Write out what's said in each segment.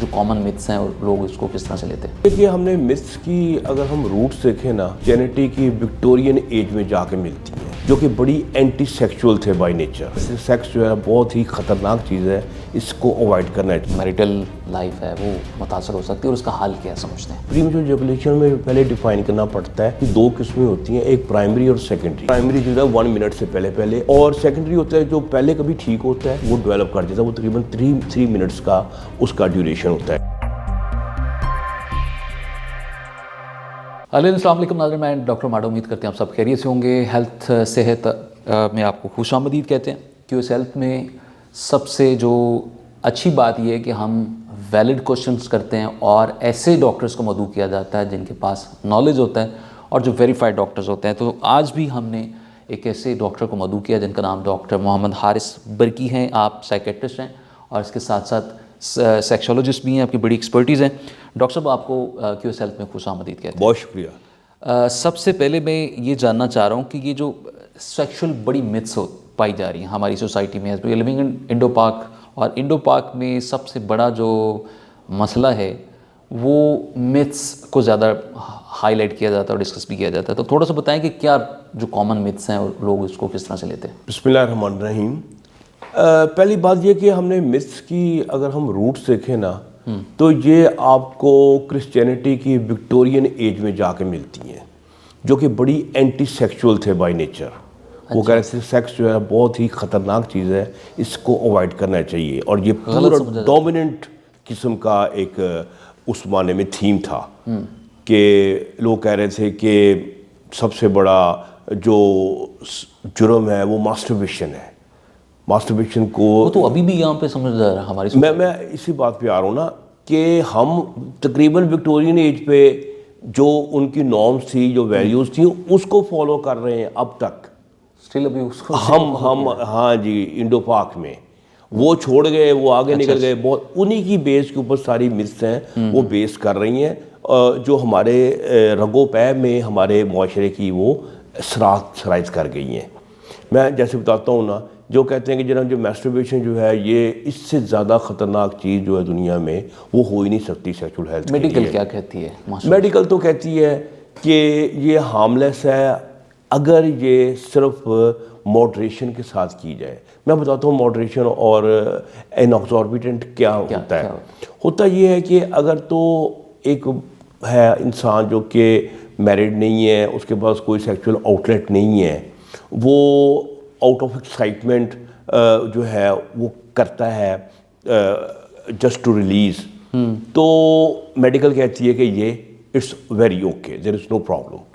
جو کامن متس ہیں اور لوگ اس کو کس طرح سے لیتے ہیں؟ دیکھیے ہم نے متس کی اگر ہم روٹس دیکھیں نا، کرسچینٹی کی وکٹورین ایج میں جا کے ملتی ہیں، جو کہ بڑی اینٹی سیکچول تھے بائی نیچر۔ سیکس جو ہے بہت ہی خطرناک چیز ہے، اس کو اوائڈ کرنا ہے۔ میریٹل لائف ہے وہ متاثر ہو سکتی ہے اور اس کا حل کیا سمجھتے ہیں؟ پریمیچور ایجیکولیشن میں پہلے ڈیفائن کرنا پڑتا ہے کہ دو قسمیں ہوتی ہیں، ایک پرائمری اور سیکنڈری۔ پرائمری جو ہے 1 منٹ سے پہلے اور سیکنڈری ہوتا ہے جو پہلے کبھی ٹھیک ہوتا ہے وہ ڈیولپ کر جاتا ہے، وہ تقریباً 3 منٹس کا اس کا ڈیوریشن ہوتا ہے۔ السلام علیکم ناظرین، میں ڈاکٹر ماڈا، امید کرتے ہیں آپ سب خیریت سے ہوں گے۔ ہیلتھ صحت میں آپ کو خوش آمدید کہتے ہیں کہ اس ہیلتھ میں سب سے جو اچھی بات یہ ہے کہ ہم ویلڈ کوشچنس کرتے ہیں اور ایسے ڈاکٹرز کو مدعو کیا جاتا ہے جن کے پاس نالج ہوتا ہے اور جو ویریفائڈ ڈاکٹرز ہوتے ہیں۔ تو آج بھی ہم نے ایک ایسے ڈاکٹر کو مدعو کیا جن کا نام ڈاکٹر محمد حارث برکی ہیں۔ آپ سائیکیٹرسٹ ہیں اور اس کے ساتھ ساتھ سیکسولوجسٹ بھی ہیں، آپ کی بڑی ایکسپرٹیز ہیں۔ ڈاکٹر صاحب آپ کو کیو ایس ہیلتھ میں خوش آمدید کہتے ہیں۔ بہت شکریہ۔ سب سے پہلے میں یہ جاننا چاہ رہا ہوں کہ یہ جو سیکشول بڑی متس پائی جا رہی ہیں ہماری سوسائٹی میں، as we living in Indo Pak, اور انڈو پاک میں سب سے بڑا جو مسئلہ ہے وہ متس کو زیادہ ہائی لائٹ کیا جاتا ہے اور ڈسکس بھی کیا جاتا ہے۔ تو تھوڑا سا بتائیں کہ کیا جو کامن متس ہیں اور لوگ اس کو کس طرح سے لیتے ہیں؟ بسم اللہ الرحمن الرحیم۔ پہلی بات یہ کہ ہم نے متس کی اگر ہم روٹس دیکھیں نا تو یہ آپ کو کرسچینٹی کی وکٹورین ایج میں جا کے ملتی ہیں، جو کہ بڑی اینٹی سیکچول تھے بائی نیچر۔ وہ کہہ رہے تھے سیکس جو ہے بہت ہی خطرناک چیز ہے، اس کو اوائڈ کرنا چاہیے، اور یہ پورا ڈومیننٹ قسم کا ایک اس زمانے میں تھیم تھا کہ لوگ کہہ رہے تھے کہ سب سے بڑا جو جرم ہے وہ ماسٹربیشن ہے۔ ماسٹربیشن کو وہ تو ابھی بھی یہاں پہ سمجھ رہا ہے ہماری میں اسی بات پہ آ رہا ہوں نا کہ ہم تقریباً وکٹورین ایج پہ جو ان کی نارمز تھی، جو ویلیوز تھیں، اس کو فالو کر رہے ہیں اب تک۔ اسٹل ابھی اس کو ہم ہاں جی، انڈو پاک میں وہ چھوڑ گئے، وہ آگے نکل گئے، بہت انہی کی بیس کے اوپر ساری متس ہیں وہ بیس کر رہی ہیں، جو ہمارے رگو پے میں ہمارے معاشرے کی وہ سرائز کر گئی ہیں۔ میں جیسے بتاتا ہوں نا، جو کہتے ہیں کہ جناب جو میسٹربیشن جو ہے یہ اس سے زیادہ خطرناک چیز جو ہے دنیا میں وہ ہو ہی نہیں سکتی سیکشول ہیلتھ۔ میڈیکل کیا کہتی ہے؟ میڈیکل تو کہتی ہے کہ یہ ہارملیس ہے اگر یہ صرف موڈریشن کے ساتھ کی جائے۔ میں بتاتا ہوں موڈریشن اور ایکزوربیٹنٹ کیا ہوتا ہے۔ ہوتا یہ ہے کہ اگر تو ایک ہے انسان جو کہ میرڈ نہیں ہے، اس کے پاس کوئی سیکشول آؤٹلیٹ نہیں ہے، وہ آؤٹ آف ایکسائٹمنٹ جو ہے وہ کرتا ہے جسٹ ٹو ریلیز، تو میڈیکل کہتی ہے کہ یہ it's very okay, there is no problem.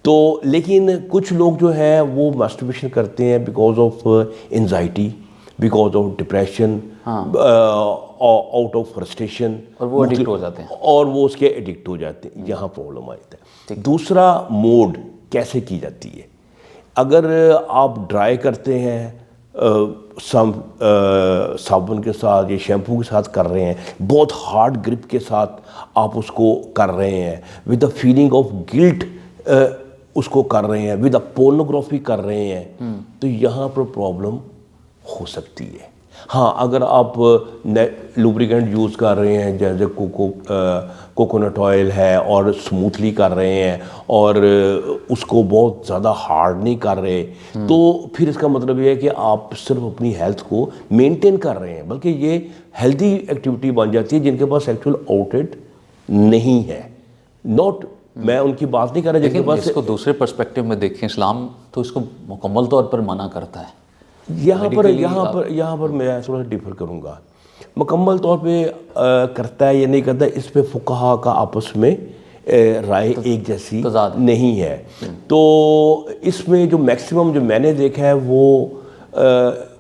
تو لیکن کچھ لوگ جو ہیں وہ ماسٹربیشن کرتے ہیں because of anxiety, because of depression, out of frustration, اور وہ ایڈکٹ ہو جاتے ہیں، اور وہ اس کے ایڈکٹ ہو جاتے ہیں۔ یہاں پرابلم آتا ہے۔ دوسرا موڈ کیسے کی جاتی ہے؟ اگر آپ ڈرائی کرتے ہیں صابن کے ساتھ یا شیمپو کے ساتھ کر رہے ہیں، بہت ہارڈ گرپ کے ساتھ آپ اس کو کر رہے ہیں، with a feeling of guilt اس کو کر رہے ہیں، ود اے پورنوگرافی کر رہے ہیں، تو یہاں پر پرابلم ہو سکتی ہے۔ ہاں اگر آپ لوبریکنٹ یوز کر رہے ہیں جیسے کوکونٹ آئل ہے اور اسموتھلی کر رہے ہیں اور اس کو بہت زیادہ ہارڈ نہیں کر رہے، تو پھر اس کا مطلب یہ ہے کہ آپ صرف اپنی ہیلتھ کو مینٹین کر رہے ہیں، بلکہ یہ ہیلتھی ایکٹیویٹی بن جاتی ہے جن کے پاس ایکچوئل آؤٹلیٹ نہیں ہے۔ نوٹ میں ان کی بات نہیں کر رہا جن کے پاس۔ اس کو دوسرے پرسپیکٹیو میں دیکھیں، اسلام تو اس کو مکمل طور پر منع کرتا ہے۔ یہاں پر میں تھوڑا سا ڈیفر کروں گا، مکمل طور پہ کرتا ہے یا نہیں کرتا، اس پہ فقہا کا آپس میں رائے ایک جیسی نہیں ہے۔ تو اس میں جو میکسیمم جو میں نے دیکھا ہے وہ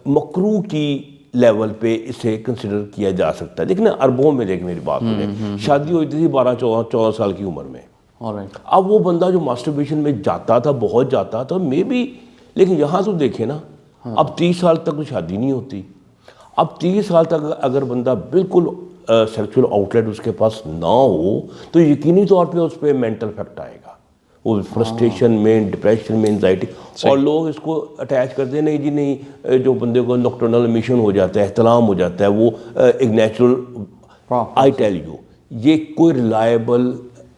مکروہ کی لیول پہ اسے کنسیڈر کیا جا سکتا ہے۔ لیکن عربوں میں دیکھ، میری بات سنیں، شادی ہوئی تھی 12-14 سال کی عمر میں، اب وہ بندہ جو ماسٹربیشن میں جاتا تھا، بہت جاتا تھا مے بھی، لیکن یہاں تو دیکھیں نا، اب 30 سال تک تو شادی نہیں ہوتی۔ اب 30 سال تک اگر بندہ بالکل سیکچول آؤٹلیٹ اس کے پاس نہ ہو تو یقینی طور پہ اس پہ مینٹل افیکٹ آئے گا، وہ فرسٹریشن میں، ڈپریشن میں، انزائٹی، اور لوگ اس کو اٹیچ کرتے ہیں، نہیں جی نہیں، جو بندے کو نوکٹرنل امیشن ہو جاتا ہے، احتلام ہو جاتا ہے، وہ ایک نیچرل آئی ٹیل یو یہ کوئی ریلائبل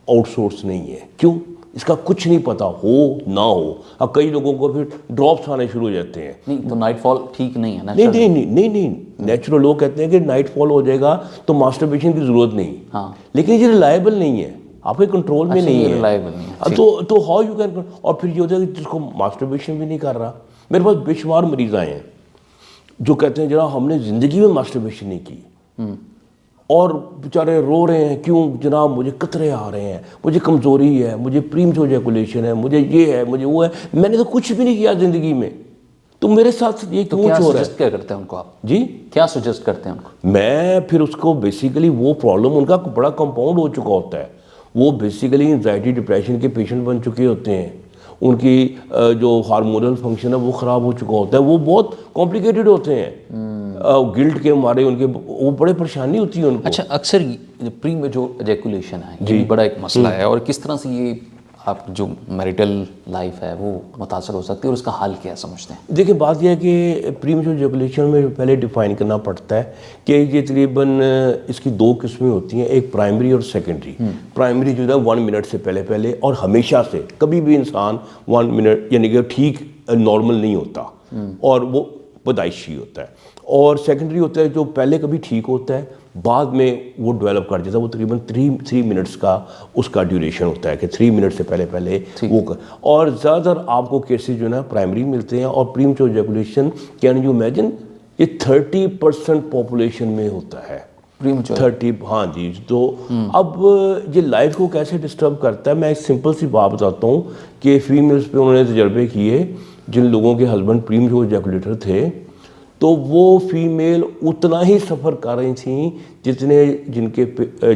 آؤٹ سورس نہیں ہے. کیوں؟ اس کا کچھ نہیں پتا ہو نہ ہو. اب کئی لوگوں کو پھر ڈراپس آنے شروع ہو جاتے ہیں. نہیں تو نائٹ فال ٹھیک نہیں ہے نا؟ نہیں نیچرل لوگ کہتے ہیں کہ نائٹ فال ہو جائے گا تو ماسٹربیشن کی ضرورت نہیں. ہاں لیکن یہ ریلائبل نہیں ہے, آپ کے کنٹرول میں نہیں ہے. ریلائبل نہیں ہے تو ہاؤ یو کین. اور پھر یہ ہوتا ہے کہ جس کو ماسٹربیشن بھی نہیں کر رہا. میرے پاس بے شمار مریض آئے ہیں جو کہتے ہیں جناب ہم نے زندگی میں ماسٹربیشن نہیں کی, اور بیچارے رو رہے ہیں کیوں جناب مجھے قطرے آ رہے ہیں, مجھے کمزوری ہے, مجھے پریمیچور ایجیکولیشن ہے, مجھے یہ ہے, مجھے وہ ہے. میں نے تو کچھ بھی نہیں کیا زندگی میں, تو میرے ساتھ یہ کیوں ہو رہا ہے؟ کیا کرتے ہیں ان کو آپ؟ جی کیا سجیسٹ کرتے ہیں ان کو؟ میں پھر اس کو بیسیکلی وہ پرابلم ان کا بڑا کمپاؤنڈ ہو چکا ہوتا ہے. وہ بیسیکلی انزائٹی ڈپریشن کے پیشنٹ بن چکے ہوتے ہیں. ان کی جو ہارمونل فنکشن ہے وہ خراب ہو چکا ہوتا ہے. وہ بہت کمپلیکیٹڈ ہوتے ہیں, گلٹ کے مارے ان کے وہ بڑے پریشانی ہوتی ہے ان کو. اچھا اکثر پری میچور ایجیکولیشن ہے یہ بھی بڑا ایک مسئلہ ہے, اور کس طرح سے یہ آپ جو میریٹل لائف ہے وہ متاثر ہو سکتی ہے, اور اس کا حل کیا سمجھتے ہیں؟ دیکھیں بات یہ ہے کہ پری میچور ایجیکولیشن میں پہلے ڈیفائن کرنا پڑتا ہے کہ یہ تقریباً اس کی دو قسمیں ہوتی ہیں, ایک پرائمری اور سیکنڈری. پرائمری جو ہے 1 منٹ سے پہلے اور ہمیشہ سے, کبھی بھی انسان 1 منٹ یعنی کہ ٹھیک نارمل نہیں ہوتا اور وہ پیدائشی ہوتا ہے. اور سیکنڈری ہوتا ہے جو پہلے کبھی ٹھیک ہوتا ہے بعد میں وہ ڈیولپ کر جاتا ہے. وہ تقریباً 3 منٹس کا اس کا ڈیوریشن ہوتا ہے کہ 3 منٹ سے پہلے وہ اور زیادہ تر آپ کو کیسز جو ہے نا پرائمری ملتے ہیں. اور پری میچور ایجیکولیشن کین یو امیجن یہ 30% پاپولیشن میں ہوتا ہے. 30 ہاں جی. تو اب یہ لائف کو کیسے ڈسٹرب کرتا ہے, میں ایک سمپل سی بات بتاتا ہوں کہ فیمیلز پہ انہوں نے تجربے کیے جن لوگوں کے ہسبینڈ پری میچور ایجیکولیٹر تھے, تو وہ فیمیل اتنا ہی سفر کر رہی تھیں جن کے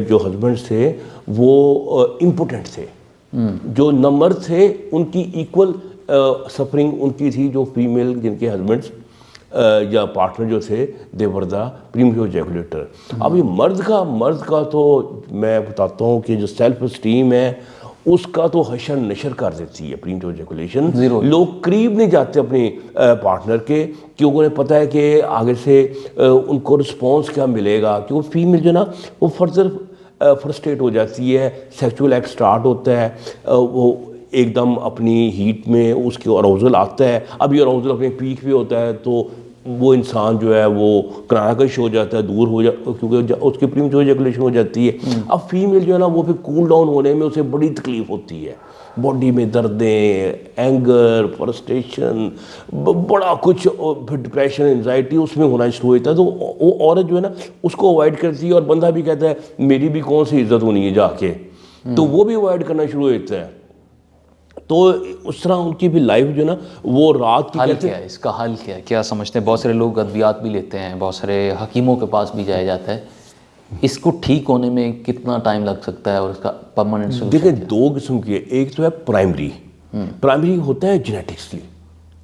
جو ہسبینڈ تھے وہ امپوٹنٹ تھے. جو نمبر تھے ان کی ایکول سفرنگ ان کی تھی, جو فیمیل جن کے ہسبینڈس یا پارٹنر جو تھے دے ور دا پری میچور ایجیکولیٹر. اب یہ مرد کا تو میں بتاتا ہوں کہ جو سیلف اسٹیم ہے اس کا تو حشر نشر کر دیتی ہے پری میچور ایجیکولیشن. لوگ قریب نہیں جاتے اپنے پارٹنر کے, کیونکہ انہیں پتہ ہے کہ آگے سے ان کو رسپانس کیا ملے گا. کیونکہ فیمیل جو نا وہ فردر فرسٹریٹ ہو جاتی ہے, سیکچول ایکٹ سٹارٹ ہوتا ہے, وہ ایک دم اپنی ہیٹ میں اس کے اراؤزل آتا ہے. اب یہ اراؤزل اپنے پیک پہ ہوتا ہے تو وہ انسان جو ہے وہ کنارہ کش ہو جاتا ہے, دور ہو جاتا, کیونکہ اس کی پری میچور ایجیکولیشن ہو جاتی ہے. اب فیمیل جو ہے نا وہ پھر کول ڈاؤن ہونے میں اسے بڑی تکلیف ہوتی ہے, باڈی میں دردیں, اینگر, فرسٹریشن, بڑا کچھ, پھر ڈپریشن, انزائٹی اس میں ہونا شروع ہوتا ہے. تو وہ عورت جو ہے نا اس کو اوائڈ کرتی ہے, اور بندہ بھی کہتا ہے میری بھی کون سی عزت ہونی ہے جا کے, تو وہ بھی اوائڈ کرنا شروع ہوتا ہے. تو اس طرح ان کی بھی لائف جو ہے نا وہ رات کی. حل کیا ہے اس کا؟ حل کیا ہے, کیا سمجھتے ہیں؟ بہت سارے لوگ ادویات بھی لیتے ہیں, بہت سارے حکیموں کے پاس بھی جایا جاتا ہے, اس کو ٹھیک ہونے میں کتنا ٹائم لگ سکتا ہے, اور اس کا پرماننٹ سولوشن؟ دیکھیں 2 قسم کی ہے. ایک تو ہے پرائمری ہوتا ہے جینیٹکسلی.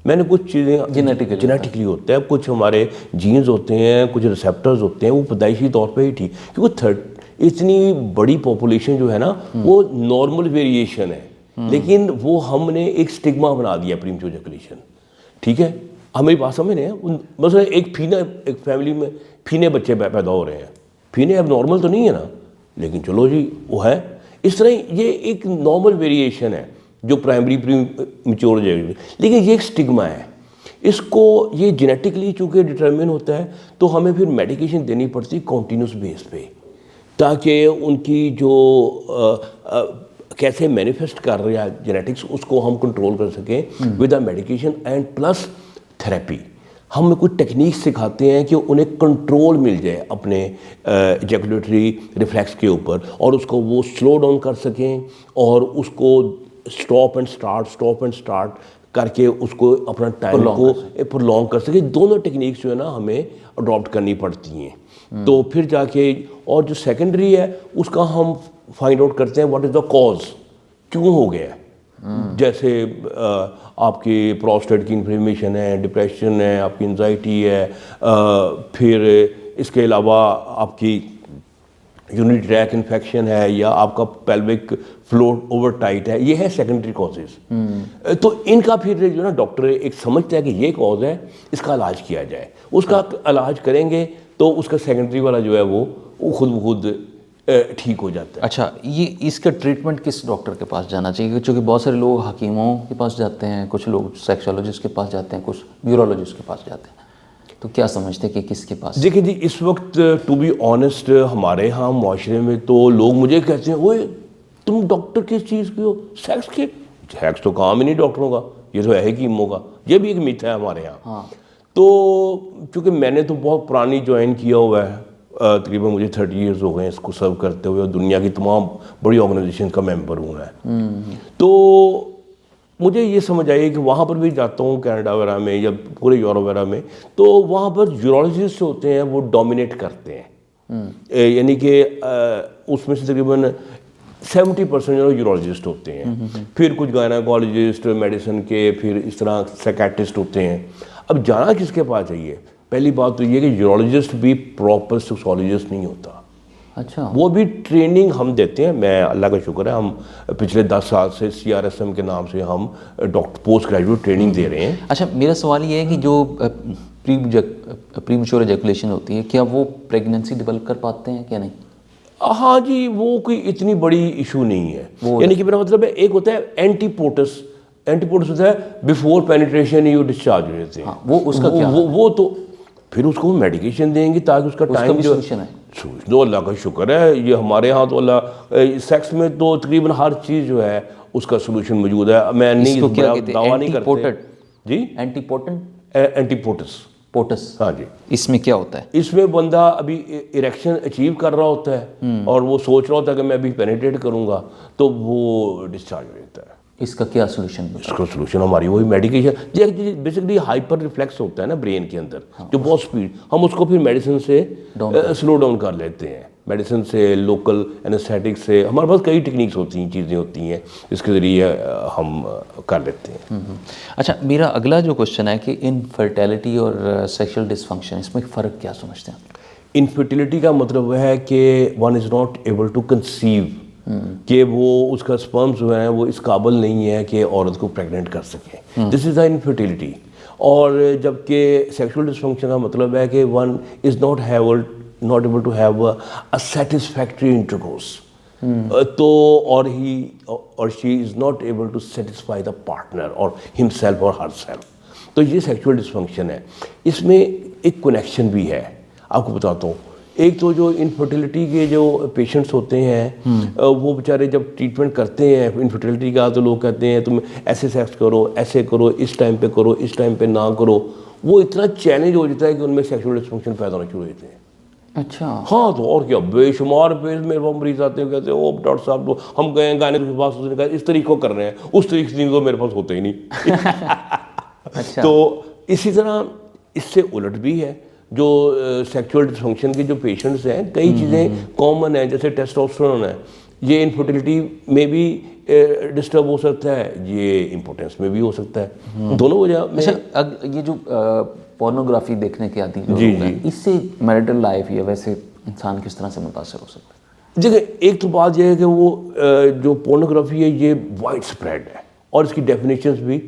میں نے کچھ چیزیں جینیٹکلی ہوتا ہے, کچھ ہمارے جینز ہوتے ہیں, کچھ ریسیپٹرز ہوتے ہیں, وہ پیدائشی طور پہ ہی ٹھیک, کیونکہ اتنی بڑی پاپولیشن جو ہے نا وہ نارمل ویریشن ہے, لیکن وہ ہم نے ایک سٹگما بنا دیا پری میچور ایجیکولیشن. ٹھیک ہے, ہماری بات سمجھ رہے ہیں؟ مثلا ایک فیملی میں پھینے بچے پیدا ہو رہے ہیں, پھینے اب نارمل تو نہیں ہے نا, لیکن چلو جی وہ ہے. اس طرح یہ ایک نارمل ویریشن ہے جو پرائمری پری میچور ایجیکولیشن, لیکن یہ ایک سٹگما ہے. اس کو یہ جینیٹکلی چونکہ ڈٹرمن ہوتا ہے تو ہمیں پھر میڈیکیشن دینی پڑتی کنٹینیوس بیس پہ, تاکہ ان کی جو کیسے مینیفیسٹ کر رہا ہے جینیٹکس اس کو ہم کنٹرول کر سکیں with a medication and plus therapy. ہم کچھ ٹیکنیک سکھاتے ہیں کہ انہیں کنٹرول مل جائے اپنے ایجیکولیٹری ریفلیکس کے اوپر, اور اس کو وہ سلو ڈاؤن کر سکیں, اور اس کو اسٹاپ اینڈ سٹارٹ کر کے اس کو اپنا ٹائم کو پرولونگ کر سکیں. دونوں ٹیکنیکس جو ہے نا ہمیں اڈاپٹ کرنی پڑتی ہیں. تو پھر جا کے, اور جو سیکنڈری ہے اس کا ہم فائنڈ آؤٹ کرتے ہیں واٹ از دا کاز, کیوں ہو گیا ہے. جیسے آپ کی پروسٹیٹ کی انفلیمیشن ہے, ڈپریشن ہے, آپ کی انزائٹی ہے, پھر اس کے علاوہ آپ کی یونری ٹریک انفیکشن ہے, یا آپ کا پیلوک فلور اوور ٹائٹ ہے, یہ ہے سیکنڈری کازز. تو ان کا پھر جو ہے نا ڈاکٹر ایک سمجھتا ہے کہ یہ کاز ہے, اس کا علاج کیا جائے. اس کا علاج کریں گے تو اس کا سیکنڈری والا جو ہے وہ وہ خود بخود ٹھیک ہو جاتا ہے. اچھا یہ اس کا ٹریٹمنٹ کس ڈاکٹر کے پاس جانا چاہیے؟ چونکہ بہت سارے لوگ حکیموں کے پاس جاتے ہیں, کچھ لوگ سیکسولوجسٹ کے پاس جاتے ہیں, کچھ نیورولوجسٹ کے پاس جاتے ہیں, تو کیا سمجھتے ہیں کہ کس کے پاس؟ دیکھیں جی اس وقت ٹو بی آنیسٹ ہمارے ہاں معاشرے میں تو لوگ مجھے کہتے ہیں اوئے تم ڈاکٹر کس چیز کی ہو؟ سیکس کے. سیکس تو کام ہی نہیں ڈاکٹروں کا, یہ تو ہے حکیموں کا. یہ بھی ایک میتھ ہے ہمارے یہاں. تو چونکہ میں نے تو بہت پرانی جوائن کیا ہوا ہے, تقریباً مجھے 30 ایئرز ہو گئے اس کو سرو کرتے ہوئے, اور دنیا کی تمام بڑی آرگنائزیشن کا ممبر ہوں میں. تو مجھے یہ سمجھ آئی کہ وہاں پر بھی جاتا ہوں کینیڈا وغیرہ میں یا پورے یورپ وغیرہ میں, تو وہاں پر یورولوجسٹ ہوتے ہیں وہ ڈومینیٹ کرتے ہیں. یعنی کہ اس میں سے تقریباً 70% یورولوجسٹ ہوتے ہیں, پھر کچھ گائناکالوجسٹ میڈیسن کے, پھر اس طرح سائکیٹرسٹ ہوتے ہیں. اب جانا کس کے پاس چاہیے؟ پہلی بات تو یہ کہ یورولوجسٹ بھی پراپر سیکسولوجسٹ نہیں ہوتا. اچھا وہ بھی ٹریننگ ہم دیتے ہیں. میں اللہ کا شکر ہے ہم پچھلے 10 سال سے CRSM کے نام سے ہم ڈاکٹر پوسٹ گریجویٹ ٹریننگ دے رہے ہیں. اچھا میرا سوال یہ ہے کہ جو پری میچور ایجیکولیشن ہوتی ہے, کیا وہ پریگننسی ڈیولپ کر پاتے ہیں کیا نہیں؟ ہاں جی وہ کوئی اتنی بڑی ایشو نہیں ہے. یعنی کہ میرا مطلب ہے ایک ہوتا ہے اینٹی پوٹس ہوتا ہے بیفور پینیٹریشن یو ڈسچارج ہو جاتے ہیں. وہ اس کا کیا؟ وہ تو پھر اس کو میڈیکیشن دیں گے تاکہ اس کا ٹائم جو ہے. اللہ کا شکر ہے یہ ہمارے ہاں تو اللہ سیکس میں تو تقریباً ہر چیز جو ہے اس کا سولوشن موجود ہے. میں نہیں دعویٰ نہیں کرتا. جی اینٹی پوٹس. ہاں جی. اس میں کیا ہوتا ہے؟ اس میں بندہ ابھی اریکشن اچیو کر رہا ہوتا ہے اور وہ سوچ رہا ہوتا ہے کہ میں ابھی پینیٹریٹ کروں گا, تو وہ ڈسچارج ہو جاتا ہے. اس کا کیا سولوشن؟ اس کا سولوشن ہماری وہی میڈیکیشن. بیسکلی ہائپر ریفلیکس ہوتا ہے نا برین کے اندر جو بہت سپیڈ, ہم اس کو پھر میڈیسن سے سلو ڈاؤن کر لیتے ہیں. میڈیسن سے, لوکل اینستھیٹک سے, ہمارے پاس کئی ٹیکنیکس ہوتی ہیں, چیزیں ہوتی ہیں جس کے ذریعے ہم کر لیتے ہیں. اچھا میرا اگلا جو کوشچن ہے کہ انفرٹیلٹی اور سیکشل ڈسفنکشن, اس میں فرق کیا سمجھتے ہیں؟ انفرٹیلٹی کا مطلب ہے کہ one is not able to conceive, کہ وہ اس کا سپرمز جو ہیں وہ اس قابل نہیں ہے کہ عورت کو پریگننٹ کر سکے. This is the infertility. اور جبکہ سیکشل ڈسفنکشن کا مطلب ہے کہ one is not able to have a satisfactory intercourse, تو اور ہی اور she is not able to satisfy the partner اور ہم سیلف اور ہر سیلف. تو یہ سیکشل ڈسفنکشن ہے. اس میں ایک کنیکشن بھی ہے, آپ کو بتاتا ہوں. ایک تو جو انفرٹیلٹی کے جو پیشنٹس ہوتے ہیں وہ بیچارے جب ٹریٹمنٹ کرتے ہیں انفرٹیلٹی کا, تو لوگ کہتے ہیں تم ایسے سیکس کرو, ایسے کرو, اس ٹائم پہ کرو, اس ٹائم پہ نہ کرو. وہ اتنا چیلنج ہو جاتا ہے کہ ان میں سیکشل ڈسفنکشن پیدا ہونا شروع ہو جاتے ہیں. اچھا ہاں تو اور کیا, بے شمار پیز میرے پاس مریض آتے ہیں کہتے ہیں او ڈاکٹر صاحب تو ہم گئے ہیں گانے کے پاس, اس نے کہا اس طریقے کو کر رہے ہیں, اس طریقے سے تو میرے پاس ہوتے ہی نہیں. تو اسی طرح اس سے الٹ بھی ہے. جو سیکچول ڈسفنکشن کے جو پیشنٹس ہیں, کئی چیزیں کامن ہیں, جیسے ٹیسٹوسٹیرون ہے, یہ انفرٹیلٹی میں بھی ڈسٹرب ہو سکتا ہے, یہ امپوٹنس میں بھی ہو سکتا ہے, دونوں وجہ میں. یہ جو پورنوگرافی دیکھنے کے عادی لوگ ہیں, اس سے میریٹل لائف یا ویسے انسان کس طرح سے متاثر ہو سکتا ہے؟ دیکھیں ایک تو بات یہ ہے کہ وہ جو پورنوگرافی ہے یہ وائڈ اسپریڈ ہے, اور اس کی ڈیفینیشنز بھی.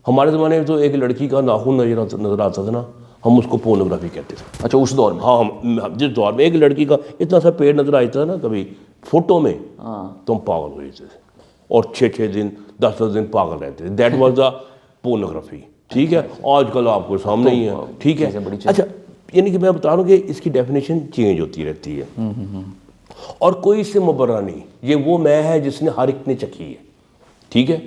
ہمارے زمانے میں تو ایک لڑکی کا ناخن نظر آتا تھا نا, ہم اس کو پورنوگرافی کہتے تھے. اچھا اس دور میں؟ ہاں جس دور میں ایک لڑکی کا اتنا سا پیڑ نظر آتا تھا نا کبھی فوٹو میں, تو ہم پاگل ہو جاتے تھے, اور 6 دن 10 دن پاگل رہتے تھے. That was the pornography. ٹھیک ہے, آج کل آپ کو سامنے ہی ہے. ٹھیک ہے. اچھا یعنی کہ میں بتا رہا ہوں کہ اس کی ڈیفینیشن چینج ہوتی رہتی ہے, اور کوئی اس سے مبرہ نہیں. یہ وہ میں ہے جس نے ہر ایک نے چکھی ہے. ٹھیک ہے,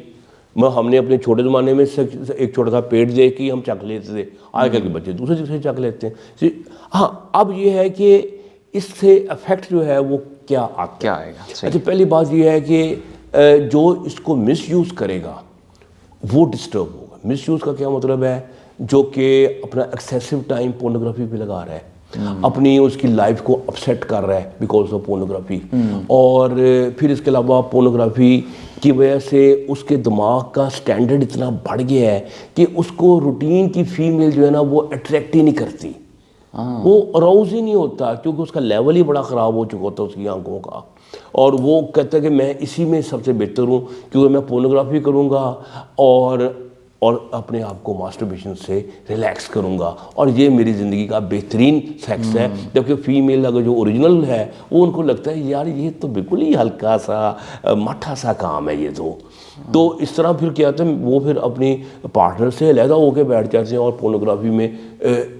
ہم نے اپنے چھوٹے زمانے میں ایک چھوٹا سا پیٹ دیکھ کے ہم چک لیتے تھے, آج کل کے بچے دوسرے چیز سے چک لیتے ہیں. ہاں اب یہ ہے کہ اس سے افیکٹ جو ہے وہ کیا آتا ہے. اچھا پہلی بات یہ ہے کہ جو اس کو مس یوز کرے گا وہ ڈسٹرب ہوگا. مس یوز کا کیا مطلب ہے؟ جو کہ اپنا ایکسیسو ٹائم پورنوگرافی پہ لگا رہا ہے, اپنی اس کی لائف کو اپسیٹ کر رہا ہے بیکاز آف پورنوگرافی. اور پھر اس کے علاوہ پورنوگرافی کی وجہ سے اس کے دماغ کا سٹینڈرڈ اتنا بڑھ گیا ہے کہ اس کو روٹین کی فیمیل جو ہے نا وہ اٹریکٹ ہی نہیں کرتی, وہ اراؤز ہی نہیں ہوتا, کیونکہ اس کا لیول ہی بڑا خراب ہو چکا ہوتا ہے اس کی آنکھوں کا. اور وہ کہتا ہے کہ میں اسی میں سب سے بہتر ہوں, کیونکہ میں پورنوگرافی کروں گا اور اور اپنے آپ کو ماسٹربیشن سے ریلیکس کروں گا اور یہ میری زندگی کا بہترین سیکس ہے. جبکہ فیمیل اگر جو اوریجنل ہے وہ ان کو لگتا ہے یار یہ تو بالکل ہی ہلکا سا مٹھا سا کام ہے یہ تو اس طرح پھر کیا ہوتا ہے وہ پھر اپنی پارٹنر سے علیحدہ ہو کے بیٹھ جاتے ہیں اور پورنوگرافی میں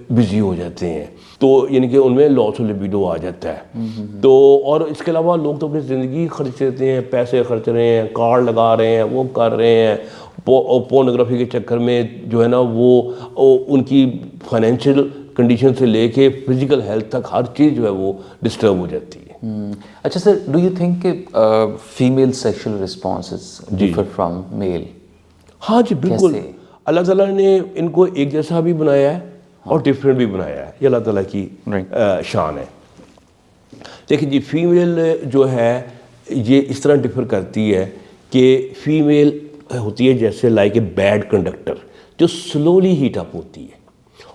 بزی ہو جاتے ہیں. تو یعنی کہ ان میں لاس آف لیبیڈو آ جاتا ہے. تو اور اس کے علاوہ لوگ تو اپنی زندگی خرچ دیتے ہیں, پیسے خرچ رہے ہیں, کارڈ لگا رہے ہیں, وہ کر رہے ہیں, پورنوگرافی کے چکر میں جو ہے نا وہ ان کی فائنینشیل کنڈیشن سے لے کے فزیکل ہیلتھ تک ہر چیز جو ہے وہ ڈسٹرب ہو جاتی ہے. اچھا سر, ڈو یو تھنک کہ female sexual responses differ from male? ہاں جی بالکل, اللہ تعالیٰ نے ان کو ایک جیسا بھی بنایا ہے اور ڈفرینٹ بھی بنایا ہے, یہ اللہ تعالیٰ کی شان ہے. دیکھیں جی فیمیل جو ہے یہ اس طرح ڈفر کرتی ہے کہ فیمیل ہوتی ہے جیسے لائک اے بیڈ کنڈکٹر جو سلولی ہیٹ اپ ہوتی ہے,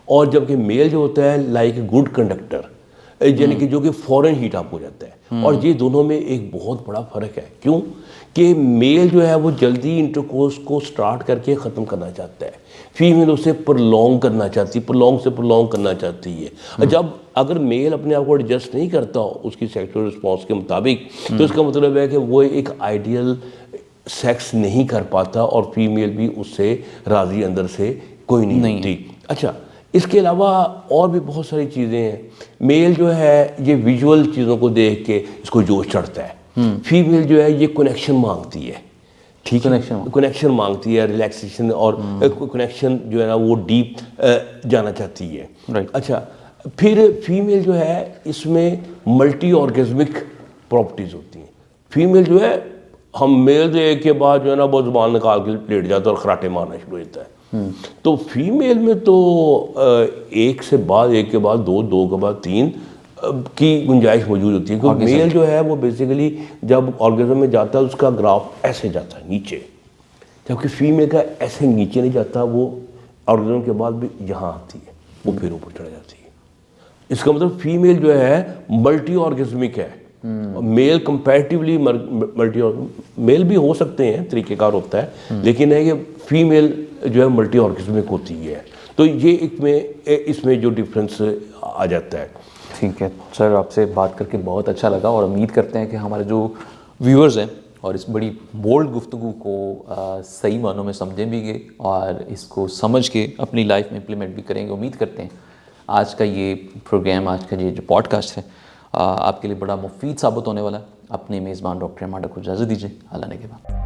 اور جبکہ میل جو ہوتا ہے لائک اے گڈ کنڈکٹر یعنی کہ جو کہ فوراً ہیٹ اپ ہو جاتا ہے. اور یہ دونوں میں ایک بہت بڑا فرق ہے. کیوں کہ میل جو ہے وہ جلدی انٹرکورس کو سٹارٹ کر کے ختم کرنا چاہتا ہے, فیمیل اسے پرلونگ کرنا چاہتی ہے, پرلونگ کرنا چاہتی ہے. جب اگر میل اپنے آپ کو ایڈجسٹ نہیں کرتا اس کی سیکشول رسپانس کے مطابق تو اس کا مطلب ہے کہ وہ ایک آئیڈیل سیکس نہیں کر پاتا اور فیمیل بھی اس سے راضی اندر سے کوئی نہیں ہوتی. اچھا اس کے علاوہ اور بھی بہت ساری چیزیں ہیں. میل جو ہے یہ ویژول چیزوں کو دیکھ کے اس کو جوش چڑھتا ہے. فیمیل جو ہے یہ کنیکشن مانگتی ہے, ٹھیک ہے, کنیکشن مانگتی ہے, ریلیکسیشن اور کنیکشن جو ہے نا وہ ڈیپ جانا چاہتی ہے. اچھا پھر فیمیل جو ہے اس میں ملٹی آرگزمک پراپرٹیز ہوتی ہیں. فیمیل جو ہے ہم میل ایک کے بعد جو ہے نا وہ زبان نکال کے لیٹ جاتا ہے اور خراٹے مارنا شروع ہوتا ہے. تو فیمیل میں تو ایک کے بعد دو کے بعد تین کی گنجائش موجود ہوتی ہے. کیونکہ میل جو ہے وہ بیسیکلی جب آرگزم میں جاتا ہے اس کا گراف ایسے جاتا ہے نیچے, جبکہ فیمیل کا ایسے نیچے نہیں جاتا, وہ آرگزم کے بعد بھی یہاں آتی ہے, وہ پھر اوپر چڑھ جاتی ہے. اس کا مطلب فیمیل جو ہے ملٹی آرگزمک ہے. میل کمپیریٹیولی میل بھی ہو سکتے ہیں, طریقہ کار ہوتا ہے, لیکن ہے کہ فیمیل جو ہے ملٹی آرگزمک ہوتی ہے. تو یہ اس میں جو ڈفرینس آ جاتا ہے. ٹھیک ہے سر, آپ سے بات کر کے بہت اچھا لگا اور امید کرتے ہیں کہ ہمارے جو ویورز ہیں اور اس بڑی بولڈ گفتگو کو صحیح معنوں میں سمجھیں بھی گے اور اس کو سمجھ کے اپنی لائف میں امپلیمنٹ بھی کریں گے. امید کرتے ہیں آج کا یہ پروگرام, آج کا یہ جو پوڈ کاسٹ ہے آپ کے لیے بڑا مفید ثابت ہونے والا ہے. اپنے میزبان ڈاکٹر ماڈا کو اجازت دیجیے. اللہ نے کے بعد.